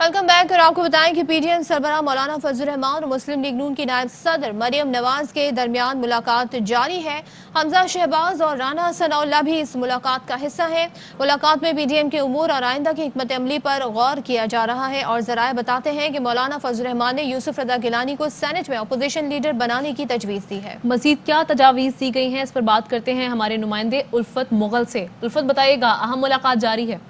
Welcome back. और आपको बताएं कि पीटीएम सरबराह मौलाना फजल रहमान और मुस्लिम लीग नून की नायब सदर मरियम नवाज के दरमियान मुलाकात जारी है। हमजा शहबाज और राना सनाउल्लाह भी इस मुलाकात का हिस्सा है। मुलाकात में पीटीएम के उमूर और आइंदा की हिकमत अमली पर गौर किया जा रहा है और जराए बताते हैं कि मौलाना फजल रहमान ने यूसुफ रजा गिलानी को सेनेट में अपोजिशन लीडर बनाने की तजवीज़ दी है। मजीद क्या तजावीज़ दी गई हैं, इस पर बात करते हैं हमारे नुमाइंदे उल्फत मुगल से। उल्फत, बताइएगा, अहम मुलाकात जारी है।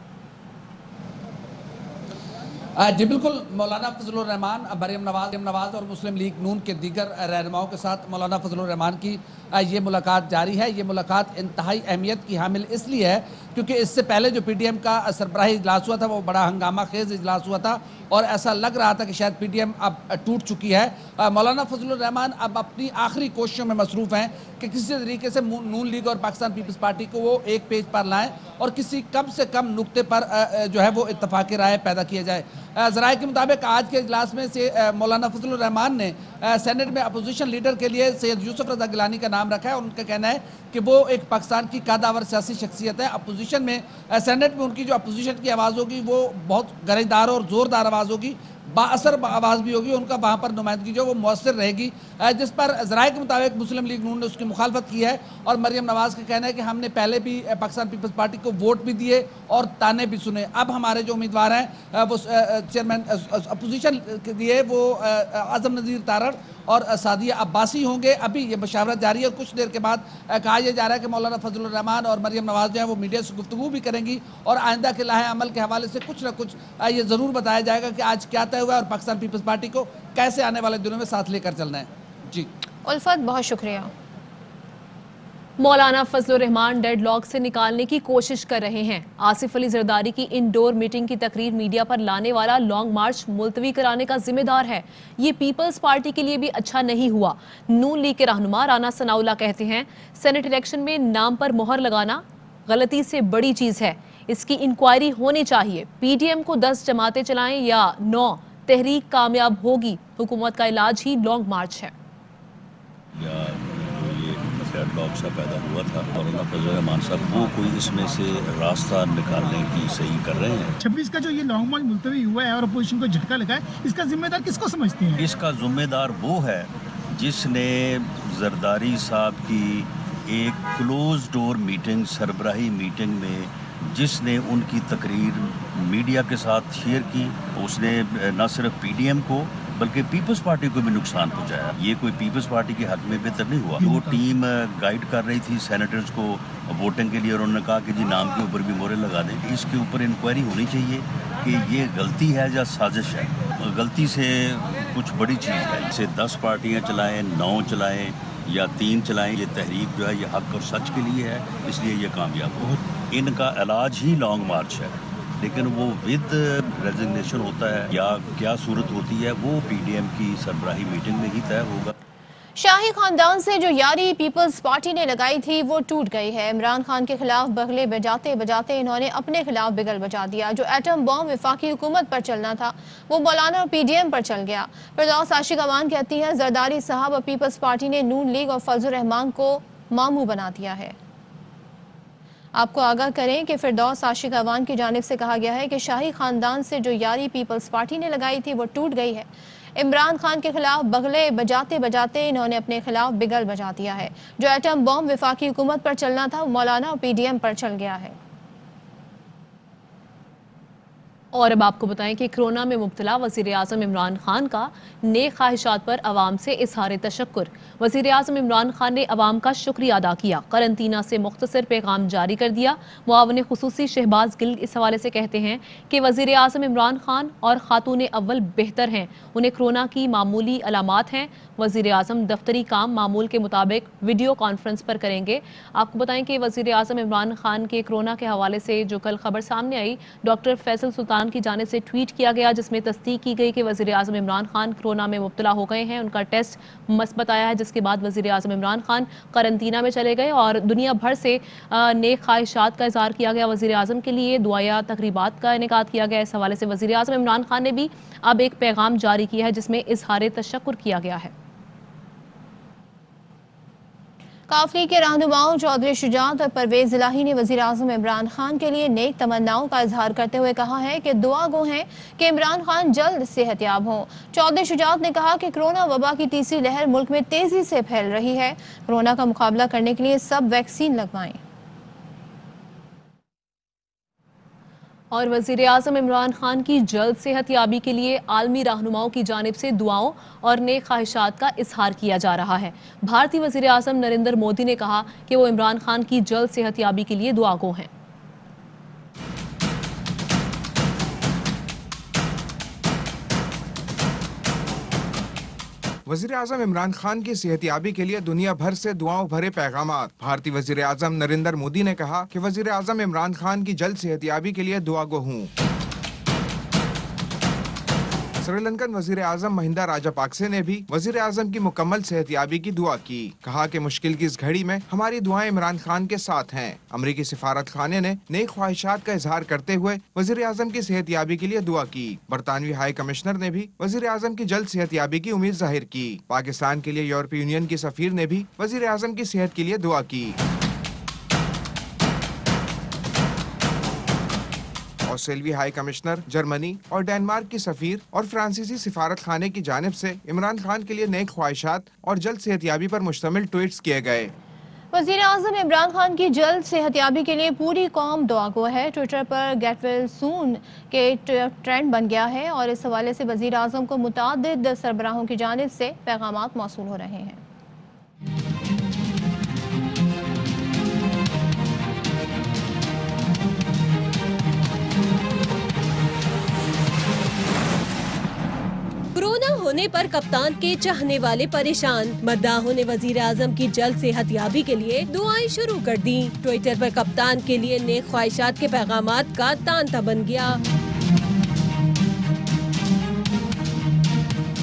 जी बिल्कुल, मौलाना फजल रहमान, मरियम नवाज और मुस्लिम लीग नून के दीगर रहनुमाओं के साथ मौलाना फजल रहमान की ये मुलाकात जारी है। ये मुलाकात इंतहाई अहमियत की हामिल इसलिए है क्योंकि इससे पहले जो पीटीएम का सरबराही इजलास हुआ था वो बड़ा हंगामा खेज इजलास हुआ था और ऐसा लग रहा था कि शायद पीटीएम अब टूट चुकी है। मौलाना फजल रहमान अब अपनी आखिरी कोशिशों में मसरूफ़ हैं कि किसी तरीके से नून लीग और पाकिस्तान पीपल्स पार्टी को वो एक पेज पर लाएँ और किसी कम से कम नुक्ते पर जो है वो इत्तफाक़ी राय पैदा किया जाए। ज़राए के मुताबिक आज के इजलास में से मौलाना फजल रहमान ने सेनेट में अपोजिशन लीडर के लिए सैयद यूसुफ रजा गिलानी का नाम रखा है और उनका कहना है कि वो एक पाकिस्तान की कादावर सियासी शख्सियत है। अपोजिशन में सेनेट में उनकी जो अपोजिशन की आवाज़ होगी वो बहुत गरजदार और ज़ोरदार आवाज़ होगी, बाअसर आवाज़ भी होगी, उनका वहाँ पर नुमाइंदगी जो वो मौसर रहेगी, जिस पर ज़राए के मुताबिक मुस्लिम लीग नून ने उसकी मुखालफत की है। और मरियम नवाज़ का कहना है कि हमने पहले भी पाकिस्तान पीपल्स पार्टी को वोट भी दिए और ताने भी सुने। अब हमारे जो उम्मीदवार हैं वो चेयरमैन अपोजिशन के लिए वो आज़म नज़ीर तारड़ और सादिया अब्बासी होंगे। अभी ये मशावरत जारी है और कुछ देर के बाद कहा यह जा रहा है कि मौलाना फजल रहमान और मरियम नवाज़ जो है वो मीडिया से गुफ्तगू भी करेंगी और आइंदा के लाहे अमल के हवाले से कुछ ना कुछ ये ज़रूर बताया जाएगा कि आज क्या तय हुआ है और पाकिस्तान पीपल्स पार्टी को कैसे आने वाले दिनों में साथ लेकर चलना है। जी उल्फत, बहुत शुक्रिया। मौलाना फजल रहमान डेडलॉक से निकालने की कोशिश कर रहे हैं। आसिफ अली जरदारी की इंडोर मीटिंग की तकरीर मीडिया पर लाने वाला लॉन्ग मार्च मुलतवी कराने का जिम्मेदार है। ये पीपल्स पार्टी के लिए भी अच्छा नहीं हुआ। नून लीग के रहनुमा राना सनाउल्लाह कहते हैं, सेनेट इलेक्शन में नाम पर मोहर लगाना गलती से बड़ी चीज है, इसकी इंक्वायरी होनी चाहिए। पीटीएम को 10 जमातें चलाएं या 9, तहरीक कामयाब होगी। हुकूमत का इलाज ही लॉन्ग मार्च है। डेडलॉक सा पैदा हुआ था और फजल रहमान साहब वो कोई इसमें से रास्ता निकालने की सही कर रहे हैं। 26 का जो ये लॉन्ग मार्च मुलतवी हुआ है और अपोजिशन को झटका लगा है, इसका जिम्मेदार किसको समझते हैं? इसका जिम्मेदार वो है जिसने जरदारी साहब की एक क्लोज डोर मीटिंग, सरबराही मीटिंग में जिसने उनकी तकरीर मीडिया के साथ शेयर की, उसने न सिर्फ पीडीएम को बल्कि पीपल्स पार्टी को भी नुकसान पहुंचाया। ये कोई पीपल्स पार्टी के हक में बेहतर नहीं हुआ। वो टीम गाइड कर रही थी सेनेटर्स को वोटिंग के लिए और उन्होंने कहा कि जी नाम के ऊपर भी मोहरें लगा दें। इसके ऊपर इंक्वायरी होनी चाहिए कि ये गलती है या साजिश है। गलती से कुछ बड़ी चीज़ है, इसे 10 पार्टियाँ चलाएँ, 9 चलाएँ या 3 चलाएँ, ये तहरीक जो है ये हक और सच के लिए है, इसलिए ये कामयाब हो। इनका इलाज ही लॉन्ग मार्च है, लेकिन वो विद रेजिग्नेशन होता है या क्या सूरत होती है वो पीडीएम की सरबराही मीटिंग में ही तय होगा। शाही खानदान से जो यारी पीपल्स पार्टी ने लगाई थी वो टूट गई है। इमरान खान के खिलाफ बगले बजाते बजाते इन्होंने अपने खिलाफ बिगल बजा दिया। जो एटम बॉम्ब वफाकी हुकूमत पर चलना था वो मौलाना और पीडीएम पर चल गया। फिरदौस आशिक अवान कहती हैं, जरदारी साहब और पीपल्स पार्टी ने नून लीग और फजल रहमान को मामू बना दिया है। आपको आगाह करें कि फिरदौस आशिक अवान की जानिब से कहा गया है कि शाही खानदान से जो यारी पीपल्स पार्टी ने लगाई थी वो टूट गई है। इमरान खान के खिलाफ बगले बजाते बजाते इन्होंने अपने खिलाफ बिगल बजा दिया है। जो एटम बॉम्ब वफाकी हुकूमत पर चलना था वो मौलाना और पीडीएम पर चल गया है। और अब आपको बताएं कि कोरोना में मुब्तला वज़ीर आज़म इमरान खान का नेक ख्वाहिशात पर अवाम से इजहार तशक्कुर। वज़ीर आज़म इमरान खान ने अवाम का शुक्रिया अदा किया, करंतना से मुख्तसर पैगाम जारी कर दिया। मुआवन खुसूसी शहबाज गिल इस हवाले से कहते हैं कि वज़ीर आज़म इमरान खान और खातून अव्वल बेहतर हैं, उन्हें कोरोना की मामूली अलामात हैं। वज़ीर आज़म दफ्तरी काम मामूल के मुताबिक वीडियो कॉन्फ्रेंस पर करेंगे। आपको बताएं कि वज़ीर आज़म इमरान खान के कोरोना के हवाले से जो कल खबर सामने आई, डॉक्टर फैसल सुल्तान की जानिब से ट्वीट किया गया जिसमें तस्दीक की गई कि वज़ीर आज़म इमरान खान कोरोना में मुब्तला हो गए हैं। उनका टेस्ट मस्बत आया है, जिसके बाद वज़ीर आज़म इमरान खान करंतना में चले गए और दुनिया भर से नेक ख्वाहिशात का इज़हार किया गया। वज़ीर आज़म के लिए दुआया तकरीबात का इनेकाद किया गया। इस हवाले से वज़ीर आज़म इमरान खान ने भी अब एक पैगाम जारी किया है जिसमें इजहार तशक्कुर किया गया है। काफली के रहनुमाओं चौधरी शुजात और परवेज इलाही ने वजीर आजम इमरान खान के लिए नेक तमन्नाओं का इजहार करते हुए कहा है कि दुआ गो हैं कि इमरान खान जल्द सेहतयाब हों। चौधरी शुजात ने कहा कि कोरोना वबा की तीसरी लहर मुल्क में तेजी से फैल रही है। कोरोना का मुकाबला करने के लिए सब वैक्सीन लगवाएं। और वज़ीर आज़म इमरान खान की जल्द सेहतयाबी के लिए आलमी रहनुमाओं की जानिब से दुआओं और नेक ख्वाहिशात का इजहार किया जा रहा है। भारतीय वज़ीर आज़म नरेंद्र मोदी ने कहा कि वो इमरान खान की जल्द सेहतयाबी के लिए दुआगो हैं। वज़ीर आज़म इमरान खान की सेहतयाबी के लिए दुनिया भर से दुआओं भरे पैगामात। भारतीय वज़ीर आज़म नरेंद्र मोदी ने कहा कि वज़ीर आज़म इमरान खान की जल्द सेहतयाबी के लिए दुआगो हूँ। श्रीलंकन वज़ीर आज़म महिंदा राजापाक्से ने भी वज़ीर आज़म की मुकम्मल सेहतयाबी की दुआ की। कहा कि मुश्किल की इस घड़ी में हमारी दुआएं इमरान खान के साथ हैं। अमरीकी सिफारत खाने ने नेक ख्वाहिशात का इजहार करते हुए वज़ीर आज़म की सेहतयाबी के लिए दुआ की। बरतानवी हाई कमिश्नर ने भी वज़ीर आज़म की जल्द सेहतयाबी की उम्मीद जाहिर की। पाकिस्तान के लिए यूरोपीय यूनियन की सफीर ने भी वज़ीर आज़म की सेहत के लिए दुआ की। ऑस्ट्रेलियाई हाई कमिश्नर, जर्मनी और डेनमार्क की सफीर और फ्रांसीसी सिफारत खाने की जानिब से इमरान खान के लिए नेक ख्वाहिशात और जल्द सेहतयाबी पर मुश्तमिल ट्वीट्स किए गए। वज़ीर आज़म इमरान खान की जल्द सेहतयाबी के लिए पूरी कौम दुआगो है। ट्विटर पर गेट वेल सून के ट्रेंड बन गया है और इस हवाले से वज़ीर आज़म को मुतादिद सरबराहों की जानिब से पैगामात मौसूल हो रहे हैं। कोरोना होने पर कप्तान के चाहने वाले परेशान। मद्दाहों ने वजीर आजम की जल्द सेहतयाबी के लिए दुआएं शुरू कर दी। ट्विटर पर कप्तान के लिए नेक ख्वाहिशात के पैगामात का तांता बन गया।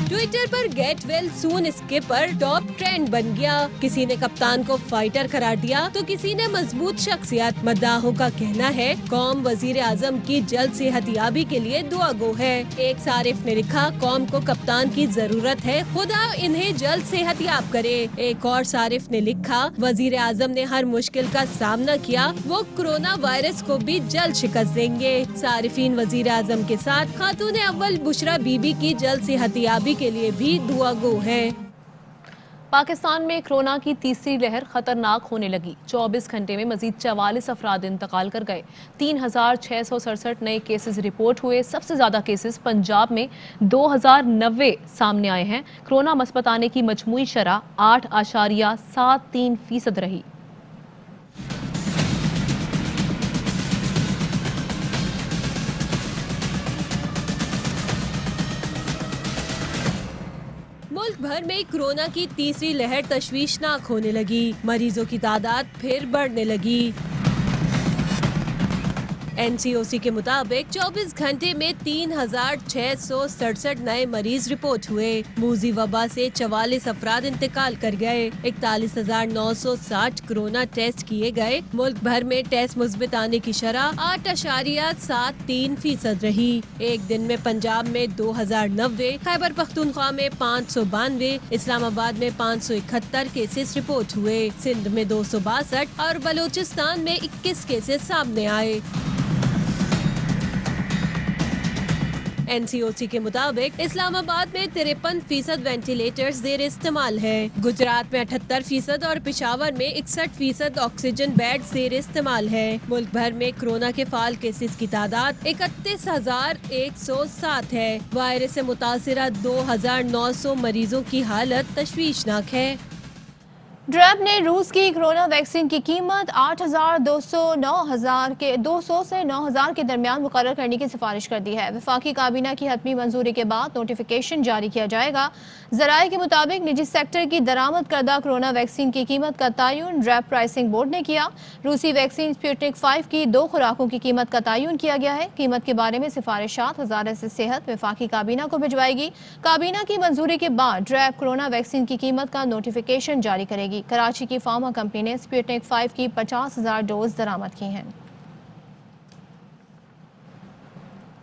ट्विटर पर get well soon skipper top trend बन गया। किसी ने कप्तान को फाइटर करार दिया तो किसी ने मजबूत शख्सियत। मद्दाहों का कहना है कौम वजीर आजम की जल्द सेहतयाबी के लिए दुआ गो है। एक सारिफ ने लिखा कौम को कप्तान की जरूरत है, खुदा इन्हें जल्द सेहतयाब करे। एक और सारिफ ने लिखा वजीर आजम ने हर मुश्किल का सामना किया, वो कोरोना वायरस को भी जल्द शिकस्त देंगे। सारिफीन वजीर आजम के साथ खातून अव्वल बुशरा बीबी की जल्द सेहतयाबी के लिए भी दुआ गो है। पाकिस्तान में कोरोना की तीसरी लहर खतरनाक होने लगी। 24 घंटे में मजीद 44 अफराद इंतकाल कर गए। 3667 नए केसेस रिपोर्ट हुए। सबसे ज्यादा केसेस पंजाब में 2090 सामने आए हैं। कोरोना मस्बत आने की मजमूई शरह 8.73% रही। मुल्क भर में कोरोना की तीसरी लहर तशवीशनाक होने लगी। मरीजों की तादाद फिर बढ़ने लगी। NCOC के मुताबिक 24 घंटे में 3667 नए मरीज रिपोर्ट हुए। मूजी वबा से 44 अफराद इंतकाल कर गए। 41,960 कोरोना टेस्ट किए गए। मुल्क भर में टेस्ट मुस्बित आने की शरह 8.73% रही। एक दिन में पंजाब में 2090, खैबर पख्तूनख्वा में 592, इस्लामाबाद में 571 केसेस रिपोर्ट हुए। सिंध में 262 और बलोचिस्तान में 21 केसेस सामने आए। NCOC के मुताबिक इस्लामाबाद में 53% वेंटिलेटर्स जेर इस्तेमाल है। गुजरात में 78% और पेशावर में 61% ऑक्सीजन बेड जेर इस्तेमाल है। मुल्क भर में कोरोना के फाल केसेस की तादाद 31,107 है। वायरस से मुतासिरा 2,900 मरीजों की हालत तशवीशनाक है। ड्रैब ने रूस की कोरोना वैक्सीन की कीमत 200 से 9,000 के दरमियान मुकर्रर करने की सिफारिश कर दी है। वफाकी काबीना की हतमी मंजूरी के बाद नोटिफिकेशन जारी किया जाएगा। जराये के मुताबिक निजी सेक्टर की दरामद करदा कोरोना वैक्सीन की कीमत का तयन ड्रैब प्राइसिंग बोर्ड ने किया। रूसी वैक्सीन स्पुतनिक 5 की 2 खुराकों की कीमत का तयन किया गया है। कीमत के बारे में सिफारिशात वजारत सेहत वफाकी काबीना को भिजवाएगी। काबीना की मंजूरी के बाद ड्रैब कोरोना वैक्सीन की कीमत का नोटिफिकेशन जारी करेगी। कराची की फार्मा कंपनी ने स्पुतनिक 5 की 50,000 डोज दरामद की हैं।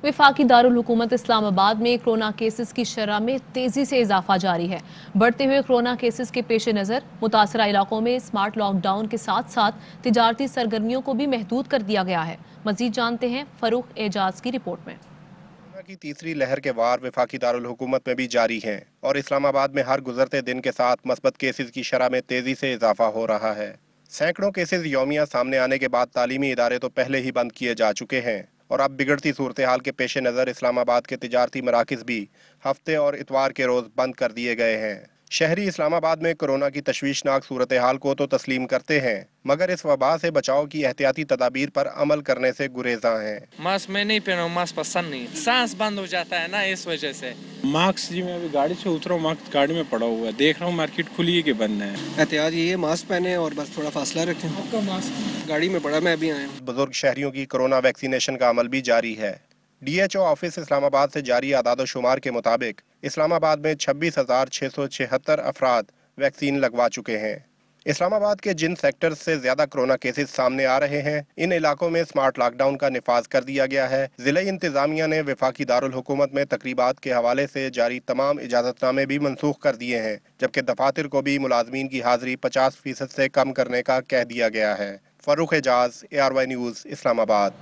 वफाकी दारुल हुकूमत इस्लामाबाद में कोरोना केसेस की शरह में तेजी से इजाफा जारी है। बढ़ते हुए कोरोना केसेस के पेश नज़र मुतासरा इलाकों में स्मार्ट लॉकडाउन के साथ साथ तिजारती सरगर्मियों को भी महदूद कर दिया गया है। मजीद जानते हैं फरूख एजाज की रिपोर्ट में। कोरोना की तीसरी लहर के वार वफाकी दारुल हुकूमत में भी जारी हैं और इस्लामाबाद में हर गुजरते दिन के साथ मस्बत केसेस की शरह में तेजी से इजाफा हो रहा है। सैकड़ों केसेस यौमिया सामने आने के बाद तालीमी इदारे तो पहले ही बंद किए जा चुके हैं और अब बिगड़ती सूरत हाल के पेश नज़र इस्लामाबाद के तिजारती मराकिज़ भी हफ्ते और इतवार के रोज़ बंद कर दिए गए हैं। शहरी इस्लामाबाद में कोरोना की तशवीशनाक सूरत हाल को तो तस्लीम करते हैं, मगर इस वबा से बचाव की एहतियाती तदाबीर पर अमल करने से गुरेजा हैं। मास्क मैं नहीं पहना, मास्क पसंद नहीं, सांस बंद हो जाता है ना, इस वजह से। मास्क जी मैं अभी गाड़ी से उतरा हूँ, मास्क गाड़ी में पड़ा हुआ है, देख रहा हूँ मार्केट खुली है कि बंद है। एहतियात ये मास्क पहने और बस थोड़ा फासला रखें। आपका मास्क गाड़ी में पड़ा, मैं अभी आया हूँ। बुजुर्ग शहरियों की कोरोना वैक्सीनेशन का अमल भी जारी है। DHO ऑफिस इस्लामाबाद से जारी आदाद शुमार के मुताबिक इस्लामाबाद में 26,676 अफराद वैक्सीन लगवा चुके हैं। इस्लामाबाद के जिन सेक्टर्स से ज्यादा कोरोना केसेस सामने आ रहे हैं, इन इलाकों में स्मार्ट लॉकडाउन का निफाज कर दिया गया है। जिला इंतजामिया ने वफाकी दारुल हुकूमत में तकरीबात के हवाले से जारी तमाम इजाजतनामे भी मनसूख कर दिए हैं, जबकि दफातर को भी मुलाजमीन की हाजिरी 50% से कम करने का कह दिया गया है। Farrukh Ejaz, ARY news, Islamabad.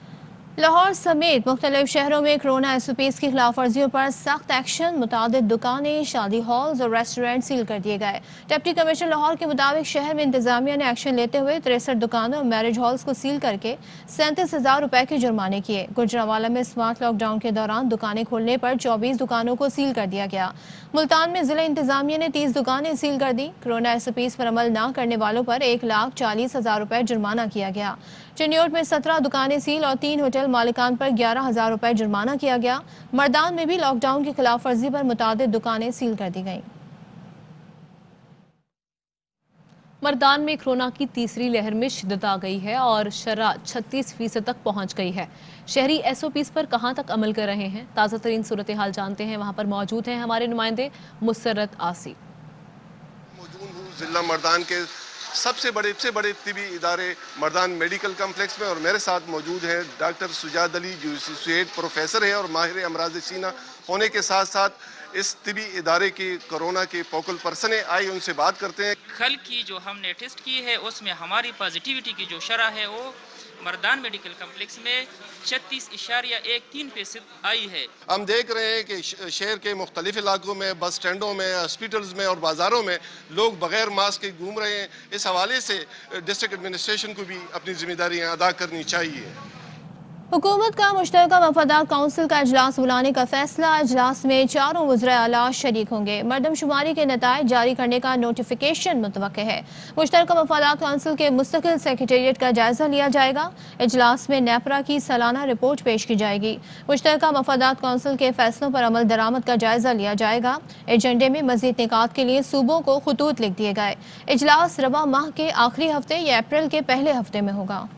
लाहौर समेत मुख्तलिफ शहरों में कोरोना SOPs की खिलाफ वर्जियों पर सख्त एक्शन। मुतादिद दुकानें, शादी हॉल्स और रेस्टोरेंट सील कर दिए गए। डिप्टी कमिश्नर लाहौर के मुताबिक शहर में इंतजामिया ने एक्शन लेते हुए 63 दुकानों और मैरिज हॉल्स को सील करके 37,000 रुपए के जुर्माने किए। गुजरांवाला में स्मार्ट लॉकडाउन के दौरान दुकानें खोलने पर 24 दुकानों को सील कर दिया गया। मुल्तान में जिला इंतजामिया ने 30 दुकानें सील कर दी। कोरोना SOPs पर अमल न करने वालों पर 1,40,000 रुपए जुर्माना किया गया। चिन्योट में 17 दुकानें सील और 3 होटल मालिकान पर 11,000 रुपए जुर्माना किया गया। मर्दान में भी लॉकडाउन की खिलाफ वर्जी पर मुतादिद दुकानें सील कर दी गईं। मर्दान में कोरोना की तीसरी लहर में शिद्दत आ गई है और शरह 36% तक पहुंच गई है। शहरी SOPs पर कहां तक अमल कर रहे हैं, ताज़ा तरीन सूरत हाल जानते हैं। वहां पर मौजूद हैं हमारे नुमाइंदे मुसर्रत आसी। मौजूद हूँ जिला मर्दान के सबसे बड़े तिबी इदारे मर्दान मेडिकल कम्प्लेक्स में और मेरे साथ मौजूद हैं डॉक्टर सुजाद अली जो एसोसिएट प्रोफेसर है और माहिर अमराज सीना होने के साथ साथ इस तिबी इदारे के कोरोना के फोकल पर्सन है। आइए उनसे बात करते हैं। कल की जो हमने टेस्ट की है उसमें हमारी पॉजिटिविटी की जो शरह है वो मर्दान मेडिकल कम्प्लेक्स में 36.13% आई है। हम देख रहे हैं कि शहर के मुख्तलिफ इलाकों में, बस स्टैंडों में, हॉस्पिटल्स में और बाज़ारों में लोग बगैर मास्क के घूम रहे हैं। इस हवाले से डिस्ट्रिक्ट एडमिनिस्ट्रेशन को भी अपनी जिम्मेदारियां अदा करनी चाहिए। हुकूमत का मुश्तरका मफादात काउंसिल का इजलास बुलाने का फैसला। इजलास में चारों वज़राए आला शरीक होंगे। मरदमशुमारी के नताइज जारी करने का नोटिफिकेशन मुतवक्के है। मुश्तरका मफादात काउंसिल के मुस्तकिल सेक्रेटेरिएट का जायजा लिया जाएगा। इजलास में नेपरा की सालाना रिपोर्ट पेश की जाएगी। मुश्तरका मफादात काउंसिल के फैसलों पर अमल दरामद का जायजा लिया जाएगा। एजेंडे में मजीद निकात के लिए सूबों को खुतूत लिख दिए गए। इजलास रवा माह के आखिरी हफ्ते या अप्रैल के पहले हफ्ते में होगा।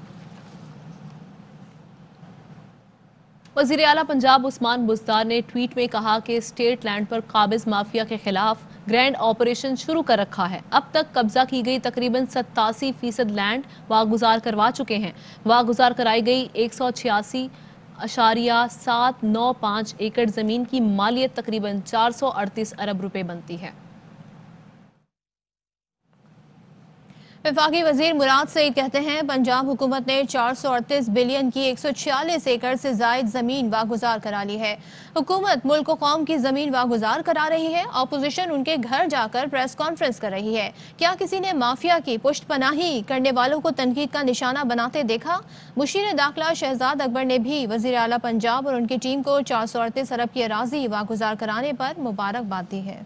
वज़ीर आला पंजाब उस्मान बुज़दार ने ट्वीट में कहा कि स्टेट लैंड पर काबिज माफिया के खिलाफ ग्रैंड ऑपरेशन शुरू कर रखा है। अब तक कब्जा की गई तकरीबन 87% लैंड वागुजार करवा चुके हैं। वागुजार कराई गई 186.795 एकड़ जमीन की मालियत तकरीबन 438 अरब रुपए बनती है। वफाकी वजीर मुराद सईद कहते हैं पंजाब हुकूमत ने 438 बिलियन की 146 एकड़ से जायद जमीन वागुजार करा ली है। हुकूमत मुल्क व कौम की जमीन वागुजार करा रही है। अपोजिशन उनके घर जाकर प्रेस कॉन्फ्रेंस कर रही है। क्या किसी ने माफिया की पुष्टपनाही करने वालों को तनकीद का निशाना बनाते देखा? मुशीर दाखिला शहजाद अकबर ने भी वजीर आला पंजाब और उनकी टीम को 438 अरब की अराजी वागुजार कराने पर मुबारकबाद दी है।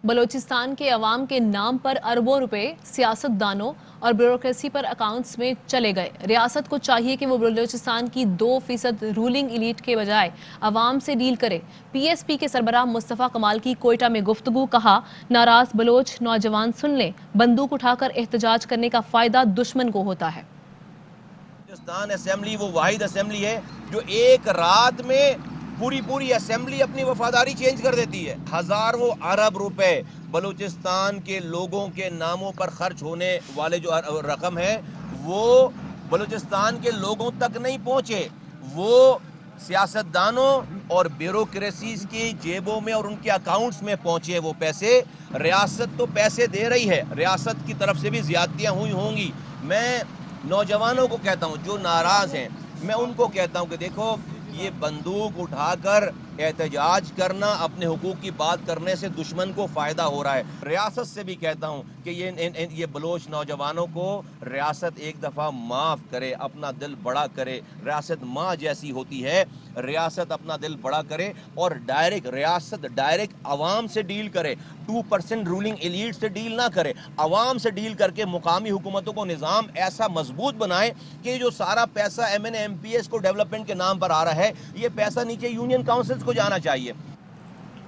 बलोचिस्तान के अवाम के नाम पर अरबों रुपए सियासतदानों और ब्यूरोक्रेसी पर अकाउंट्स में चले गए। रियासत को चाहिए कि वो बलोचिस्तान की 2% रूलिंग इलीट के बजाय अवाम से डील करे। PSP के सरबराह मुस्तफ़ा कमाल की कोयटा में गुफ्तगू। कहा, नाराज बलोच नौजवान सुन लें, बंदूक उठाकर एहतजाज करने का फायदा दुश्मन को होता है। बलोचिस्तान असेंबली वो वाहिद असेंबली है जो एक रात में पूरी असेंबली अपनी वफादारी चेंज कर देती है। हजारों अरब रुपए बलूचिस्तान के लोगों के नामों पर खर्च होने वाले जो रकम है वो बलूचिस्तान के लोगों तक नहीं पहुंचे, वो सियासतदानों और ब्यूरोक्रेसीज की जेबों में और उनके अकाउंट्स में पहुंचे वो पैसे। रियासत तो पैसे दे रही है, रियासत की तरफ से भी ज्यादतियां हुई होंगी। मैं नौजवानों को कहता हूं जो नाराज हैं, मैं उनको कहता हूं कि देखो, ये बंदूक उठाकर एहतजाज करना, अपने हुकूक की बात करने से दुश्मन को फायदा हो रहा है। रियासत से भी कहता हूं कि ये बलोच नौजवानों को रियासत एक दफ़ा माफ़ करे, अपना दिल बड़ा करे। रियासत माँ जैसी होती है, रियासत अपना दिल बड़ा करे और रियासत डायरेक्ट आवाम से डील करे। 2% रूलिंग एलीट से डील ना करे, आवाम से डील करके मुकामी हुकूमतों को निज़ाम ऐसा मजबूत बनाए कि जो सारा पैसा MNA MPS को डेवलपमेंट के नाम पर आ रहा है, ये पैसा नीचे यूनियन काउंसिल्स को जाना चाहिए।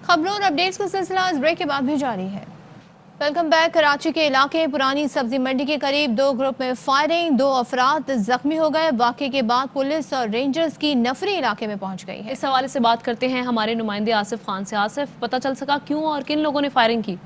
खबरों और अपडेट्स का सिलसिला इस ब्रेक के बाद भी जारी है। Welcome back. कराची के इलाके पुरानी सब्जी मंडी के करीब 2 ग्रुप में फायरिंग, 2 अफराद जख्मी हो गए। वाक़े के बाद पुलिस और रेंजर्स की नफरी इलाके में पहुंच गई है। इस हवाले से बात करते हैं हमारे नुमाइंदे आसिफ खान से। आसिफ, पता चल सका क्यों और किन लोगों ने फायरिंग की?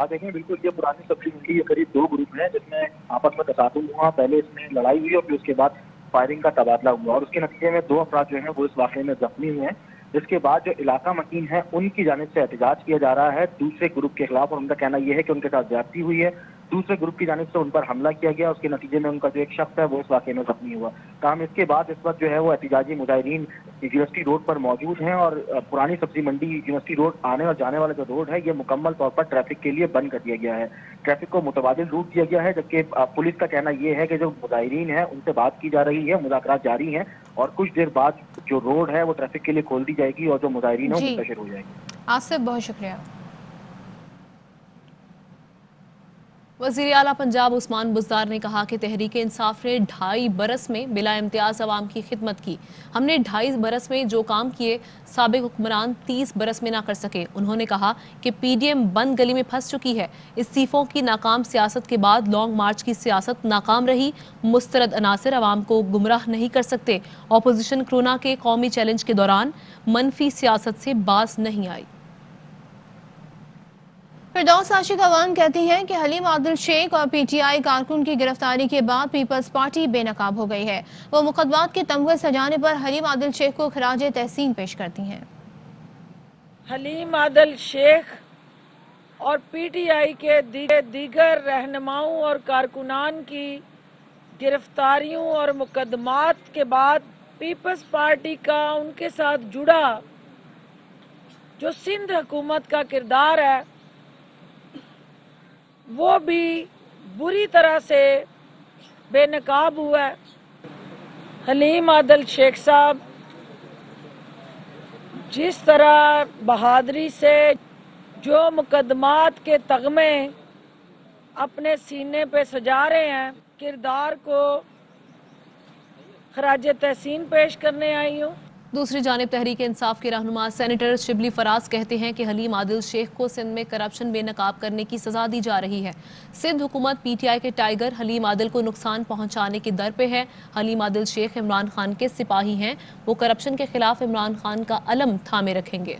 देखें, बिल्कुल ये पुरानी सब्जी मंडी के करीब 2 ग्रुप हैं जिसमें आपस में तसादुम हुआ। पहले इसमें लड़ाई हुई और फिर उसके बाद फायरिंग का तबादला हुआ और उसके नतीजे में 2 अफराद जो हैं वो इस वाक़े में जख्मी हुए हैं। इसके बाद जो इलाका मकीन है उनकी जानिब से एहतजाज किया जा रहा है दूसरे ग्रुप के खिलाफ और उनका कहना यह है कि उनके साथ ज्यादती हुई है। दूसरे ग्रुप की जानिब से उन पर हमला किया गया, उसके नतीजे में उनका जो एक शख्स है वो इस वाक़े में जख्मी हुआ। ताहम इसके बाद इस वक्त जो है वो एहतजाजी मुजाहिरीन यूनिवर्सिटी रोड पर मौजूद हैं और पुरानी सब्जी मंडी यूनिवर्सिटी रोड आने और जाने वाला जो रोड है ये मुकम्मल तौर पर ट्रैफिक के लिए बंद कर दिया गया है। ट्रैफिक को मुतबादिल रूट दिया गया है, जबकि पुलिस का कहना यह है कि जो मुजाहिरीन है उनसे बात की जा रही है, मुज़ाकरात जारी हैं और कुछ देर बाद जो रोड है वो ट्रैफिक के लिए खोल दी जाएगी और जो मुजाहिरीन है वो मुंतशिर हो जाएगी। आसिफ, बहुत शुक्रिया। वज़ीर आला पंजाब उस्मान बुज़दार ने कहा कि तहरीक इंसाफ ने 2.5 बरस में बिला इम्तियाज़ अवाम की खिदमत की। हमने 2.5 बरस में जो काम किए साबिक़ हुक्मरान 30 बरस में ना कर सके। उन्होंने कहा कि PDM बंद गली में फंस चुकी है। इस्तीफ़ों की नाकाम सियासत के बाद लॉन्ग मार्च की सियासत नाकाम रही। मुस्तरद अनासर अवाम को गुमराह नहीं कर सकते। अपोजिशन कोरोना के कौमी चैलेंज के दौरान मनफी सियासत से बाज नहीं आई। फिरदौस आशिक अवान कहती हैं कि हलीम आदिल शेख और PTI कारकुन की गिरफ्तारी के बाद पीपल्स पार्टी बेनकाब हो गई है। वो मुकदमात के तमगे सजाने पर हलीम आदिल शेख को खराज तहसीन पेश करती हैं। हलीम आदिल शेख और PTI के दीगर रहनुमाओं और कारकुनान की गिरफ्तारियों और मुकदमात के बाद पीपल्स पार्टी का उनके साथ जुड़ा जो सिंध हुकूमत का किरदार है वो भी बुरी तरह से बेनकाब हुआ है। हलीम आदिल शेख साहब जिस तरह बहादुरी से जो मुकदमात के तगमे अपने सीने पे सजा रहे हैं, किरदार को खराज तहसीन पेश करने आई हूँ। दूसरी जानिब तहरीक इंसाफ के रहनुमा सेनेटर शिबली फराज कहते हैं कि हलीम आदिल शेख को सिंध में करप्शन बेनकाब करने की सजा दी जा रही है। सिंध हुकूमत PTI के टाइगर हलीम आदिल को नुकसान पहुंचाने की दर पे है। हलीम आदिल शेख इमरान खान के सिपाही हैं, वो करप्शन के खिलाफ इमरान खान का अलम थामे रखेंगे।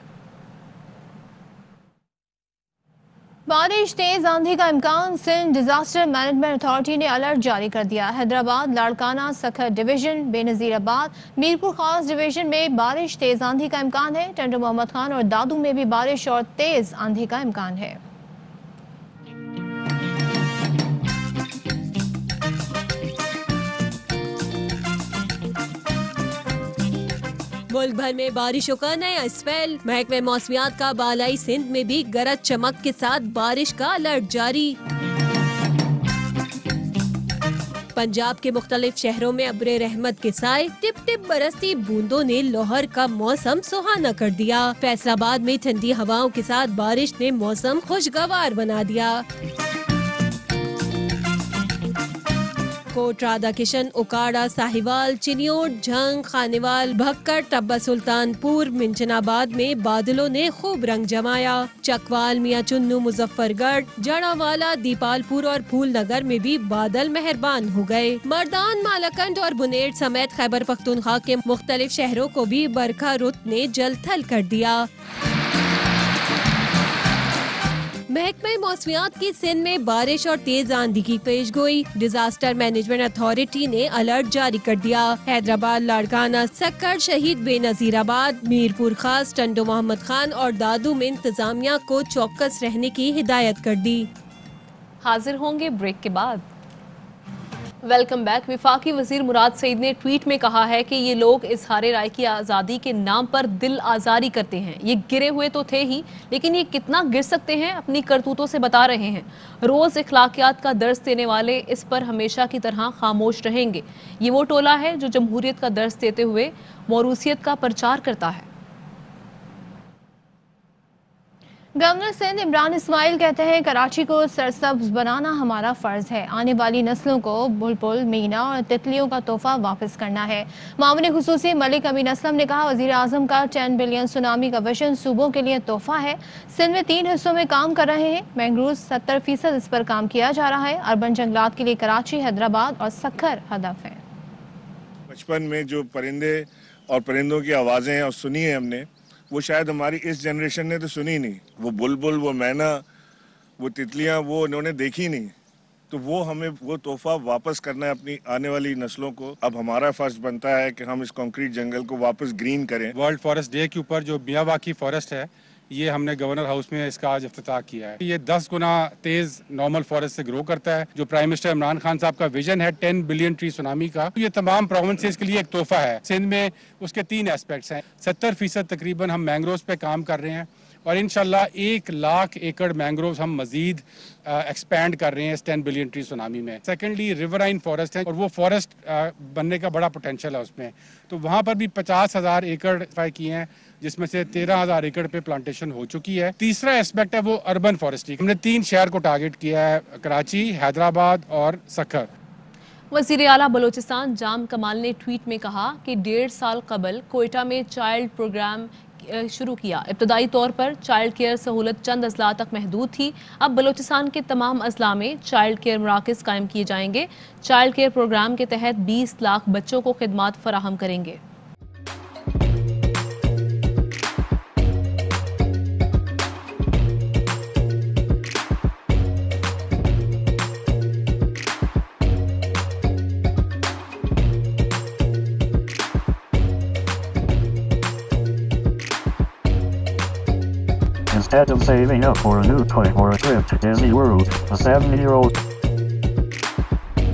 बारिश, तेज आंधी का इम्कान। सिंध डिजास्टर मैनेजमेंट अथॉरिटी ने अलर्ट जारी कर दिया। हैदराबाद, लाड़काना, सखर डिवीजन, बेनजीराबाद, मीरपुर खास डिवीजन में बारिश, तेज आंधी का इम्कान है। टेंडर मोहम्मद खान और दादू में भी बारिश और तेज आंधी का इम्कान है। मुल्क भर में बारिशों का नया स्पेल। महकमे मौसमियात का बालाई सिंध में भी गरज चमक के साथ बारिश का अलर्ट जारी। पंजाब के मुख्तलिफ शहरों में अब्रे रहमत के साए टिप टिप बरसती बूंदों ने लोहर का मौसम सुहाना कर दिया। फैसलाबाद में ठंडी हवाओं के साथ बारिश ने मौसम खुशगवार बना दिया। कोट, राधा किशन, उकाड़ा, साहिवाल, चिनियोट, झंग, खानेवाल, भक्कर, टब्बा सुल्तानपुर, मिंचनाबाद में बादलों ने खूब रंग जमाया। चकवाल, मियां चुन्नू, मुजफ्फरगढ़, जड़ावाला, दीपालपुर और फूलनगर में भी बादल मेहरबान हो गए। मर्दान, मालाकंड और बुनेट समेत खैबर पख्तूनख्वा के मुख्तलिफ शहरों को भी बरखा रुत ने जलथल कर दिया। महकमे मौसमियात की सिंध में बारिश और तेज आंधी की पेशगोई। डिजास्टर मैनेजमेंट अथॉरिटी ने अलर्ट जारी कर दिया। हैदराबाद, लाड़काना, सक्कर, शहीद बेनजीराबाद, मीरपुर खास, टंडो मोहम्मद खान और दादू में इंतजामिया को चौकस रहने की हिदायत कर दी। हाजिर होंगे ब्रेक के बाद। Welcome back. विफाकी वजीर मुराद सईद ने ट्वीट में कहा है कि ये लोग इजहार राय की आज़ादी के नाम पर दिल आज़ारी करते हैं। ये गिरे हुए तो थे ही, लेकिन ये कितना गिर सकते हैं अपनी करतूतों से बता रहे हैं। रोज़ इखलाकियात का दर्स देने वाले इस पर हमेशा की तरह खामोश रहेंगे। ये वो टोला है जो जमहूरियत का दर्स देते हुए मौरूसियत का प्रचार करता है। गवर्नर सिंध इमरान इस्माइल कहते हैं कराची को सरसब्ज बनाना हमारा फ़र्ज है। आने वाली नस्लों को बुलबुल, मीना और तितलियों का तोहफा वापस करना है। मामले खुसूसी मलिक अमीन असलम ने कहा, वज़ीर आज़म का 10 बिलियन सुनामी का विजन सूबों के लिए तोहफा है। सिंध में 3 हिस्सों में काम कर रहे हैं। मैंग्रोव 70% इस पर काम किया जा रहा है। अर्बन जंगलात के लिए कराची, हैदराबाद और सक्खर हदफ है। बचपन में जो परिंदे और परिंदों की आवाज़ें हैं और सुनी है हमने, वो शायद हमारी इस जनरेशन ने तो सुनी नहीं। वो बुलबुल, वो मैना, वो तितलियां, वो उन्होंने देखी नहीं। तो वो हमें वो तोहफा वापस करना है अपनी आने वाली नस्लों को। अब हमारा फर्ज बनता है कि हम इस कंक्रीट जंगल को वापस ग्रीन करें। वर्ल्ड फॉरेस्ट डे के ऊपर जो मियावाकी फॉरेस्ट है, ये हमने गवर्नर हाउस में इसका आज इफ्तिताह किया है। ये 10 गुना तेज नॉर्मल फॉरेस्ट से ग्रो करता है। जो प्राइम मिनिस्टर इमरान खान साहब का विजन है 10 बिलियन ट्री सुनामी का, ये तमाम प्रोविंसेस के लिए एक तोहफा है। सिंध में उसके 3 एस्पेक्ट्स हैं। 70% तकरीबन हम मैंग्रोव्स पे काम कर रहे हैं और इंशाल्लाह 1 लाख एकड़ मैंग्रोव्स हम मजीद एक्सपैंड कर रहे हैं इस 10 बिलियन ट्री सुनामी में। सेकेंडली रिवराइन फॉरेस्ट है और वो फॉरेस्ट बनने का बड़ा पोटेंशियल है उसमें। तो वहाँ पर भी 50,000 एकड़ ट्राई किए हैं, जिसमें से 13,000 एकड़ पे प्लांटेशन हो चुकी है। तीसरा एस्पेक्ट है वो अर्बन फॉरेस्ट्री। हमने 3 शहर को टारगेट किया है, कराची, हैदराबाद और सक्खर। वज़ीर आला बलोचिस्तान जाम कमाल ने ट्वीट में कहा कि 1.5 साल कबल कोयटा में चाइल्ड प्रोग्राम शुरू किया। इब्तदाई तौर पर चाइल्ड केयर सहूलत चंद अजला तक महदूद थी। अब बलोचिस्तान के तमाम अजला में चाइल्ड केयर मराकज़ कायम किए जाएंगे। चाइल्ड केयर प्रोग्राम के तहत 20 लाख बच्चों को खिदमात फराहम करेंगे। Instead of saving up for a new toy or a trip to Disney World, a 7-year-old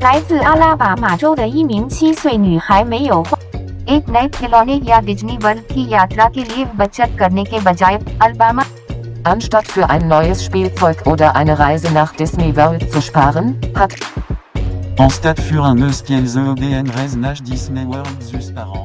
来自阿拉巴马州的一名7岁女孩没有花 एक नए खिलौने या डिज्नी वर्ल्ड की यात्रा के लिए बचत करने के बजाय Alabama Anstatt für ein neues Spielzeug oder eine Reise nach Disney World zu sparen, hat Anstatt für un espiel EDN Reise nach Disney World zu sparen.